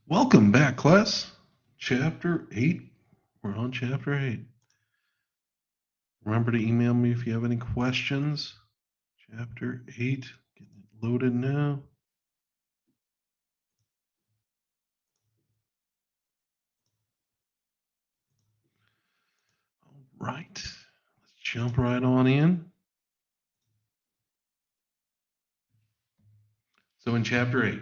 Welcome back, class. Chapter 8. We're on Chapter 8. Remember to email me if you have any questions. Chapter 8. Getting it loaded now. All right. Let's jump right on in. So in Chapter 8,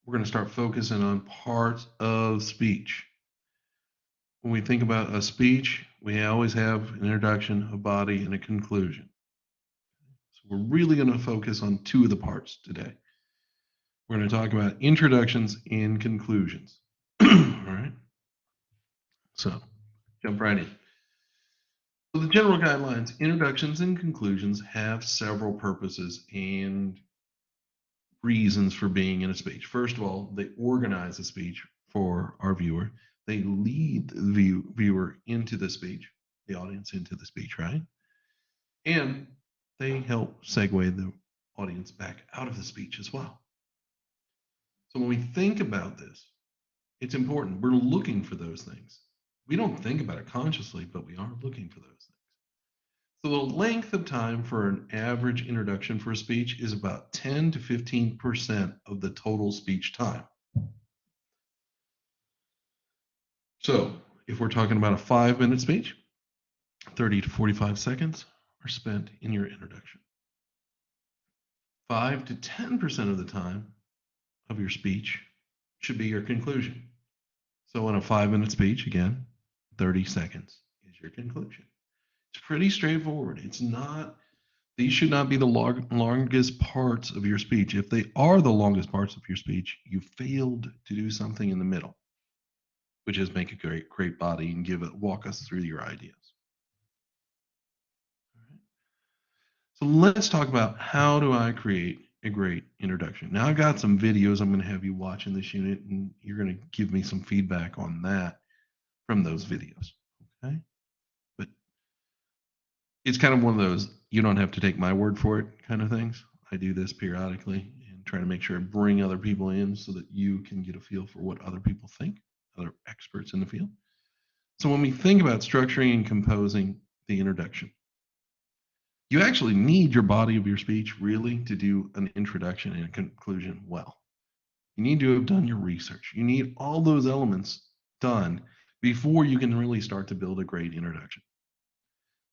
we're going to start focusing on parts of speech. When we think about a speech, we always have an introduction, a body, and a conclusion. So we're really going to focus on two of the parts today. We're going to talk about introductions and conclusions. All right. So jump right in. So the general guidelines, introductions and conclusions have several purposes and reasons for being in a speech. First of all, they organize a speech for our viewer. They lead the viewer into the speech, the audience into the speech, right? And they help segue the audience back out of the speech as well. So when we think about this, it's important. We're looking for those things. We don't think about it consciously, but we are looking for those things. So the length of time for an average introduction for a speech is about 10 to 15% of the total speech time. So if we're talking about a 5-minute speech, 30 to 45 seconds are spent in your introduction. 5 to 10% of the time of your speech should be your conclusion. So in a 5-minute speech, again, 30 seconds is your conclusion. It's pretty straightforward. It's not, these should not be the longest parts of your speech. If they are the longest parts of your speech, you failed to do something in the middle, which is make a great body and walk us through your ideas. All right. So let's talk about how do I create a great introduction. Now I've got some videos I'm going to have you watch in this unit, and you're going to give me some feedback on that from those videos. Okay. But it's kind of one of those, you don't have to take my word for it kind of things. I do this periodically and try to make sure I bring other people in so that you can get a feel for what other people think, other experts in the field. So when we think about structuring and composing the introduction, you actually need your body of your speech really to do an introduction and a conclusion well. You need to have done your research. You need all those elements done before you can really start to build a great introduction.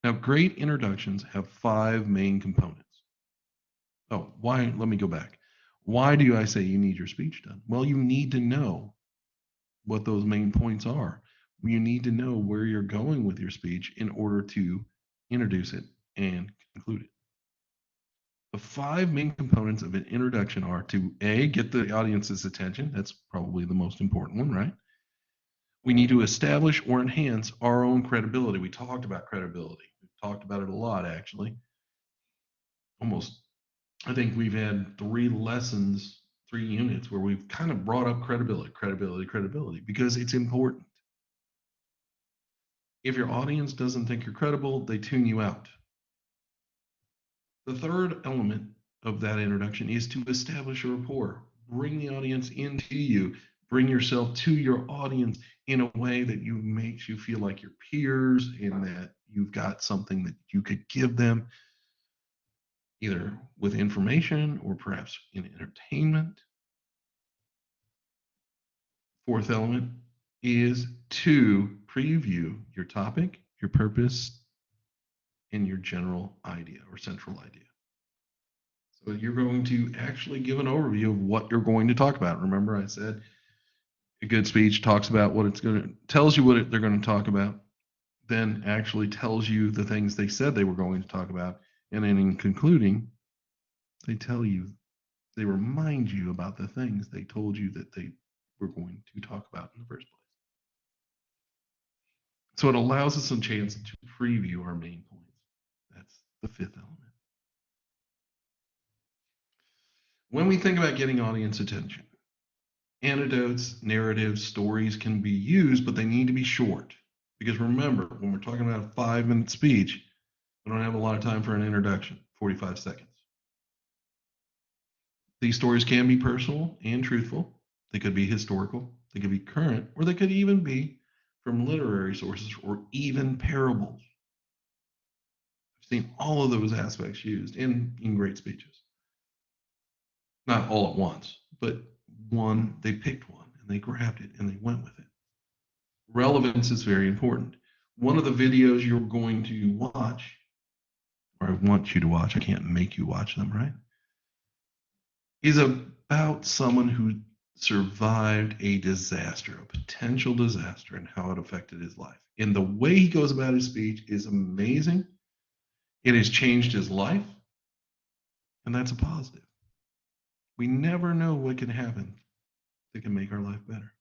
Now, great introductions have 5 main components. Oh, why? Let me go back. Why do I say you need your speech done? Well, you need to know what those main points are. You need to know where you're going with your speech in order to introduce it and conclude it. The 5 main components of an introduction are to A, get the audience's attention. That's probably the most important one, right? We need to establish or enhance our own credibility. We talked about credibility. We've talked about it a lot, actually. Almost, I think we've had 3 lessons, 3 units where we've kind of brought up credibility, because it's important. If your audience doesn't think you're credible, they tune you out. The third element of that introduction is to establish a rapport. Bring the audience into you. Bring yourself to your audience in a way that makes you feel like your peers and that you've got something that you could give them, either with information or perhaps in entertainment. Fourth element is to preview your topic, your purpose, and your general idea or central idea. So you're going to actually give an overview of what you're going to talk about. Remember, I said a good speech talks about what it's going to, tells you what they're going to talk about, then actually tells you the things they said they were going to talk about. And then in concluding, they tell you, they remind you about the things they told you that they were going to talk about in the first place. So it allows us a chance to preview our main points. That's the 5th element. When we think about getting audience attention, anecdotes, narratives, stories can be used, but they need to be short. Because remember, when we're talking about a 5-minute speech, we don't have a lot of time for an introduction, 45 seconds. These stories can be personal and truthful. They could be historical, they could be current, or they could even be from literary sources or even parables. I've seen all of those aspects used in great speeches. Not all at once, but they picked one and they grabbed it and they went with it. Relevance is very important. One of the videos you're going to watch, or I want you to watch, I can't make you watch them, right? Is about someone who survived a disaster, a potential disaster, and how it affected his life. And the way he goes about his speech is amazing. It has changed his life, and that's a positive. We never know what can happen that can make our life better.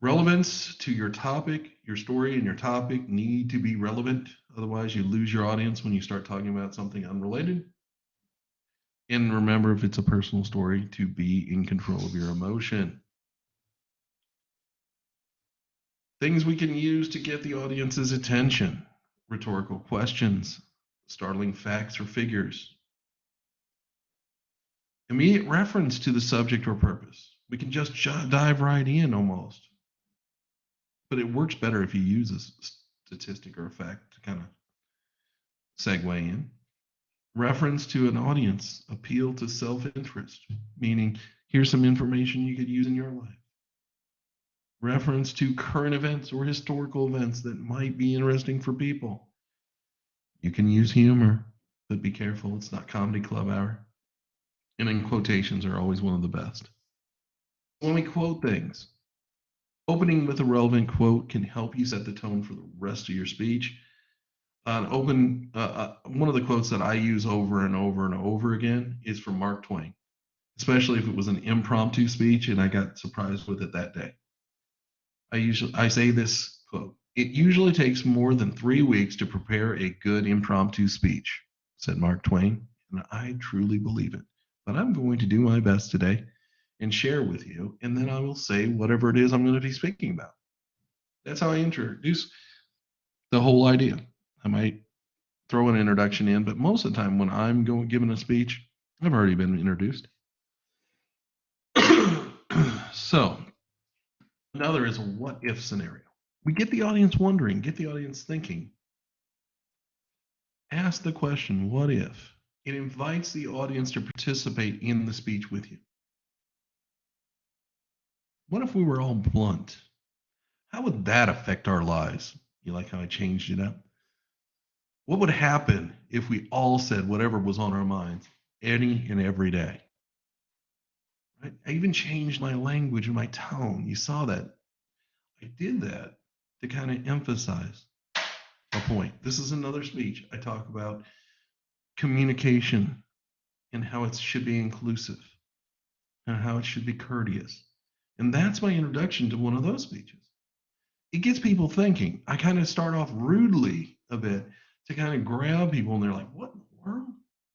Relevance to your topic, your story, and your topic need to be relevant. Otherwise, you lose your audience when you start talking about something unrelated. And remember, if it's a personal story, to be in control of your emotion. Things we can use to get the audience's attention: rhetorical questions, startling facts or figures, immediate reference to the subject or purpose. We can just dive right in almost. But it works better if you use a statistic or a fact to kind of segue in. Reference to an audience, appeal to self-interest, meaning here's some information you could use in your life. Reference to current events or historical events that might be interesting for people. You can use humor, but be careful, it's not comedy club hour. And then quotations are always one of the best. When we quote things, opening with a relevant quote can help you set the tone for the rest of your speech. One of the quotes that I use over and over and over again is from Mark Twain, especially if it was an impromptu speech and I got surprised with it that day. I say this quote: "It usually takes more than 3 weeks to prepare a good impromptu speech," said Mark Twain, and I truly believe it. But I'm going to do my best today and share with you, and then I will say whatever it is I'm going to be speaking about. That's how I introduce the whole idea. I might throw an introduction in, but most of the time when I'm giving a speech, I've already been introduced. So another is a what if scenario. We get the audience wondering, get the audience thinking. Ask the question, what if? It invites the audience to participate in the speech with you. What if we were all blunt? How would that affect our lives? You like how I changed it up? What would happen if we all said whatever was on our minds any and every day? Right? I even changed my language and my tone. You saw that. I did that to kind of emphasize a point. This is another speech. I talk about communication and how it should be inclusive and how it should be courteous. And that's my introduction to one of those speeches. It gets people thinking. I kind of start off rudely a bit to kind of grab people, and they're like, what in the world?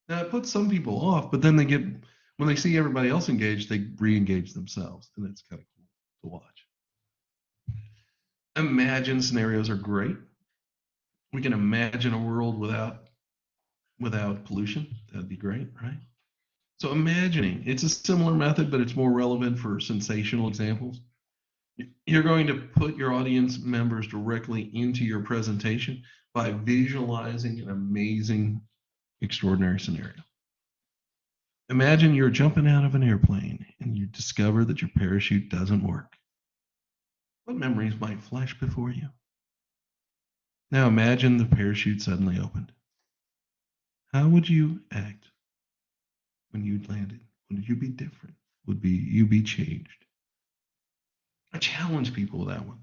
Now, it puts some people off, but then when they see everybody else engaged, they re-engage themselves, and it's kind of cool to watch. Imagine scenarios are great. We can imagine a world without pollution. That'd be great, right? So imagining, it's a similar method, but it's more relevant for sensational examples. You're going to put your audience members directly into your presentation by visualizing an amazing, extraordinary scenario. Imagine you're jumping out of an airplane and you discover that your parachute doesn't work. What memories might flash before you? Now imagine the parachute suddenly opened. How would you act when you landed? Would you be different? Would you be changed? I challenge people with that one.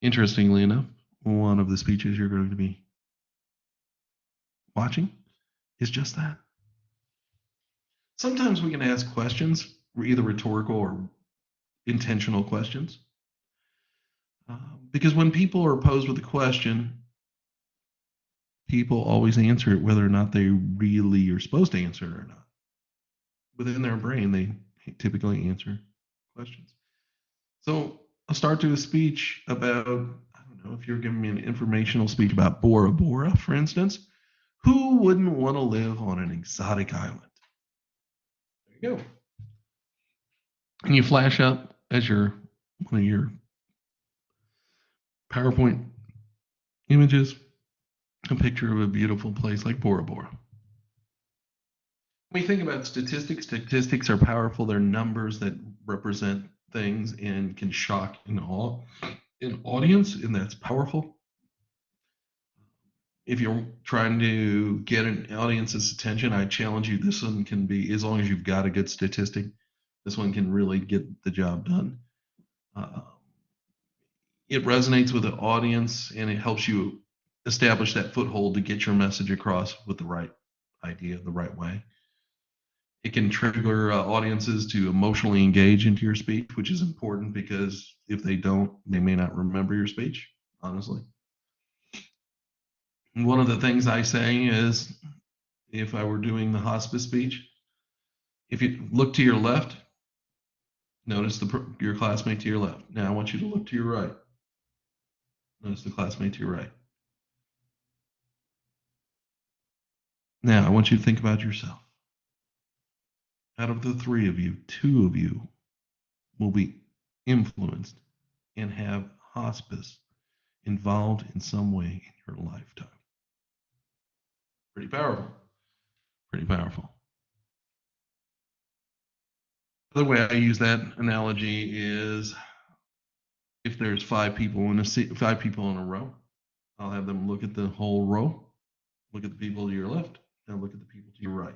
Interestingly enough, one of the speeches you're going to be watching is just that. Sometimes we can ask questions, either rhetorical or intentional questions. Because when people are posed with a question, people always answer it whether or not they really are supposed to answer it or not. Within their brain, they typically answer questions. So I'll start to a speech about, I don't know, if you're giving me an informational speech about Bora Bora, for instance, who wouldn't want to live on an exotic island? There you go. And you flash up as your one of your PowerPoint images a picture of a beautiful place like Bora Bora. When we think about statistics, statistics are powerful. They're numbers that represent things and can shock an audience, and that's powerful. If you're trying to get an audience's attention, I challenge you. This one can be, as long as you've got a good statistic, this one can really get the job done. Uh, it resonates with the audience and it helps you establish that foothold to get your message across with the right idea, the right way. It can trigger audiences to emotionally engage into your speech, which is important because if they don't, they may not remember your speech, honestly. And one of the things I say is if I were doing the hospice speech, if you look to your left, notice your classmate to your left. Now I want you to look to your right. Notice the classmate to your right. Now I want you to think about yourself. Out of the three of you, two of you will be influenced and have hospice involved in some way in your lifetime. Pretty powerful. Pretty powerful. The way I use that analogy is if there's five people in a row, I'll have them look at the whole row, look at the people to your left, now look at the people to your right.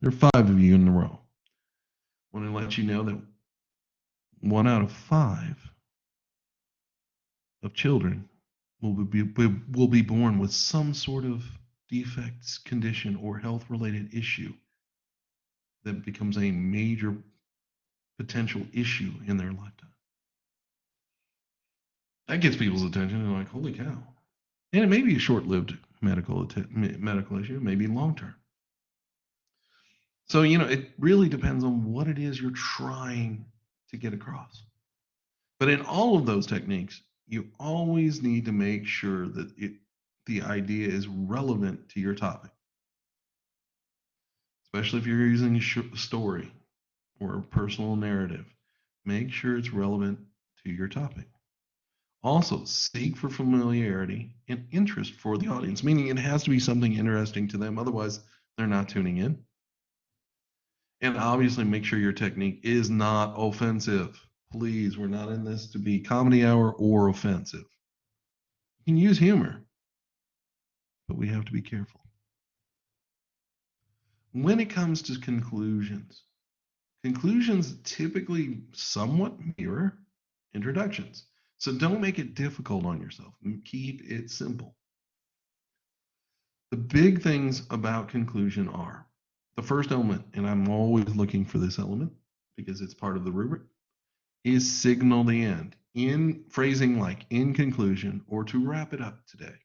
There are five of you in the row. I want to let you know that 1 out of 5 of children will be born with some sort of defects, condition, or health-related issue that becomes a major potential issue in their lifetime. That gets people's attention. They're like, "Holy cow!" And it may be a short-lived medical issue, it may be long-term. So it really depends on what it is you're trying to get across. But in all of those techniques, you always need to make sure that the idea is relevant to your topic, especially if you're using a story or a personal narrative. Make sure it's relevant to your topic. Also, seek for familiarity and interest for the audience, meaning it has to be something interesting to them. Otherwise, they're not tuning in. And obviously, make sure your technique is not offensive. Please, we're not in this to be comedy hour or offensive. You can use humor, but we have to be careful. When it comes to conclusions typically somewhat mirror introductions. So don't make it difficult on yourself. Keep it simple. The big things about conclusion are the first element, and I'm always looking for this element because it's part of the rubric, is signal the end in phrasing like in conclusion or to wrap it up today.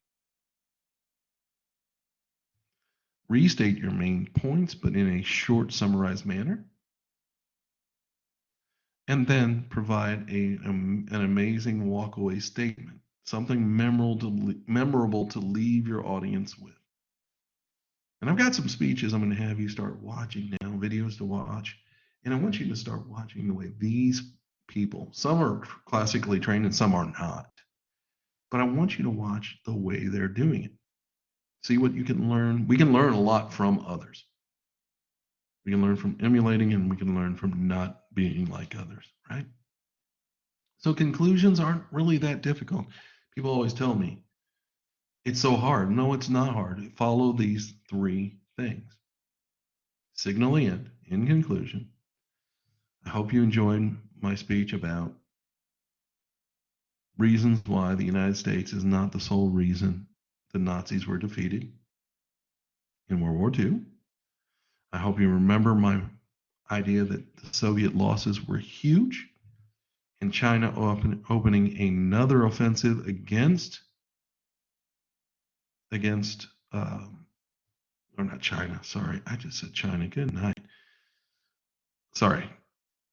Restate your main points, but in a short, summarized manner. And then provide an amazing walkaway statement, something memorable to leave your audience with. And I've got some speeches I'm going to have you start watching now, videos to watch. And I want you to start watching the way these people, some are classically trained and some are not. But I want you to watch the way they're doing it. See what you can learn. We can learn a lot from others. We can learn from emulating and we can learn from not being like others, right? So conclusions aren't really that difficult. People always tell me it's so hard. No, it's not hard. Follow these 3 things. Signal the end. In conclusion, I hope you enjoyed my speech about reasons why the United States is not the sole reason the Nazis were defeated in World War II. I hope you remember my idea that the Soviet losses were huge and China opening another offensive against or not China, sorry, I just said China, good night. Sorry.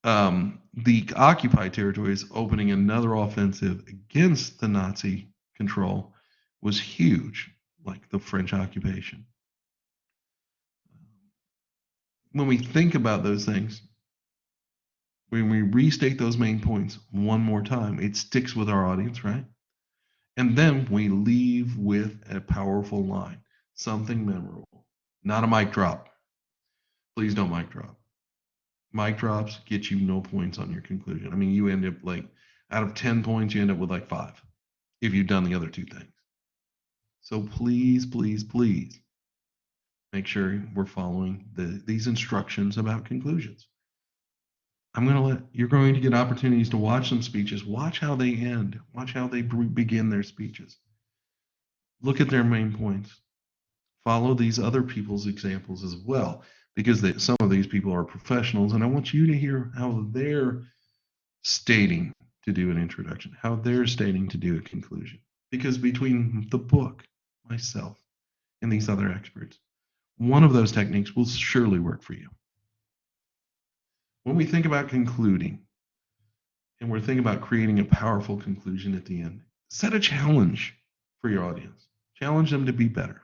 The occupied territories opening another offensive against the Nazi control was huge, like the French occupation. When we think about those things, When we restate those main points one more time, it sticks with our audience, right? And then we leave with a powerful line, something memorable, not a mic drop. Please don't mic drop. Mic drops get you no points on your conclusion. I mean, you end up like out of 10 points, you end up with like 5 if you've done the other two things. So please, please, please make sure we're following these instructions about conclusions. You're going to get opportunities to watch some speeches. Watch how they end. Watch how they begin their speeches. Look at their main points. Follow these other people's examples as well, because some of these people are professionals, and I want you to hear how they're stating to do an introduction, how they're stating to do a conclusion. Because between the book, myself, and these other experts, one of those techniques will surely work for you. When we think about concluding, and we're thinking about creating a powerful conclusion at the end, set a challenge for your audience. Challenge them to be better.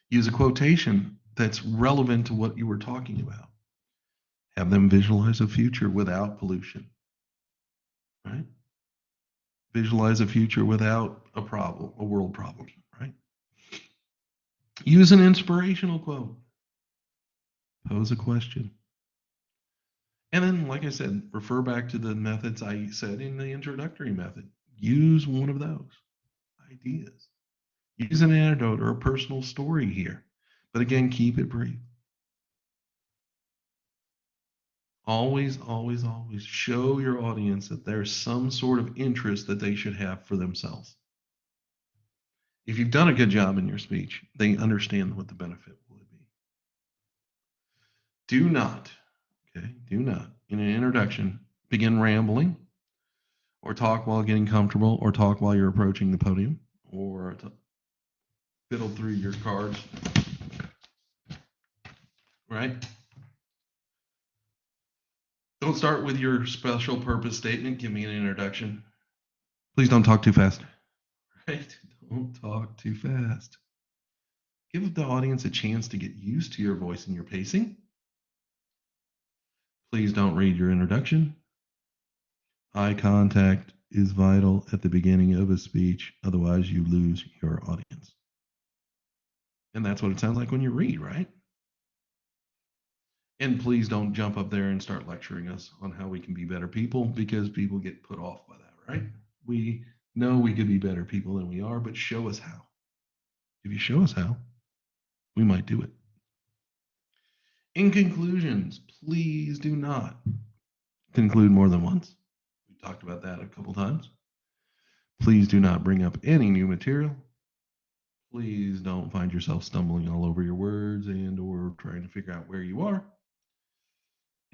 Use a quotation that's relevant to what you were talking about. Have them visualize a future without pollution, right? Visualize a future without a problem, a world problem, right? Use an inspirational quote. Pose a question. And then, like I said, refer back to the methods I said in the introductory method. Use one of those ideas. Use an anecdote or a personal story here. But again, keep it brief. Always, always, always show your audience that there's some sort of interest that they should have for themselves. If you've done a good job in your speech, they understand what the benefit will be. Do not, in an introduction, begin rambling or talk while getting comfortable or talk while you're approaching the podium or fiddle through your cards, right? Don't start with your special purpose statement. Give me an introduction. Please don't talk too fast. Right? Don't talk too fast. Give the audience a chance to get used to your voice and your pacing. Please don't read your introduction. Eye contact is vital at the beginning of a speech, otherwise you lose your audience. And that's what it sounds like when you read, right? And please don't jump up there and start lecturing us on how we can be better people, because people get put off by that, right? We know we could be better people than we are, but show us how. If you show us how, we might do it. In conclusions, please do not conclude more than once. We talked about that a couple times. Please do not bring up any new material. Please don't find yourself stumbling all over your words and or trying to figure out where you are.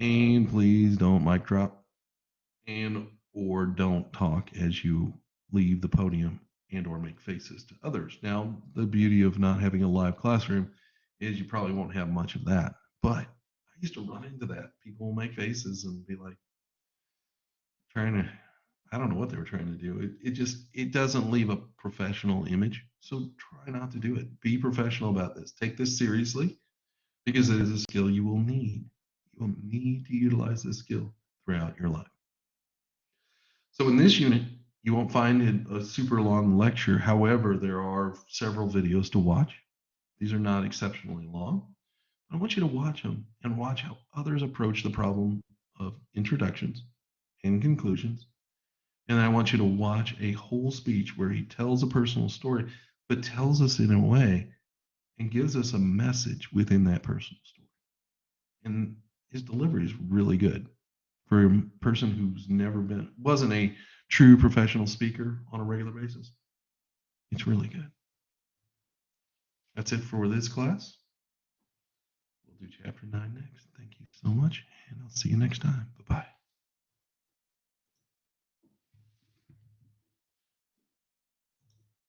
And please don't mic drop and or don't talk as you leave the podium and or make faces to others. Now, the beauty of not having a live classroom is you probably won't have much of that. But I used to run into that. People will make faces and be like I don't know what they were trying to do. It doesn't leave a professional image. So try not to do it. Be professional about this. Take this seriously, because it is a skill you will need. You will need to utilize this skill throughout your life. So in this unit, you won't find it a super long lecture. However, there are several videos to watch. These are not exceptionally long. I want you to watch them and watch how others approach the problem of introductions and conclusions. And I want you to watch a whole speech where he tells a personal story, but tells us in a way and gives us a message within that personal story. And his delivery is really good for a person who's wasn't a true professional speaker on a regular basis. It's really good. That's it for this class. We'll do chapter 9 next. Thank you so much, and I'll see you next time. Bye-bye.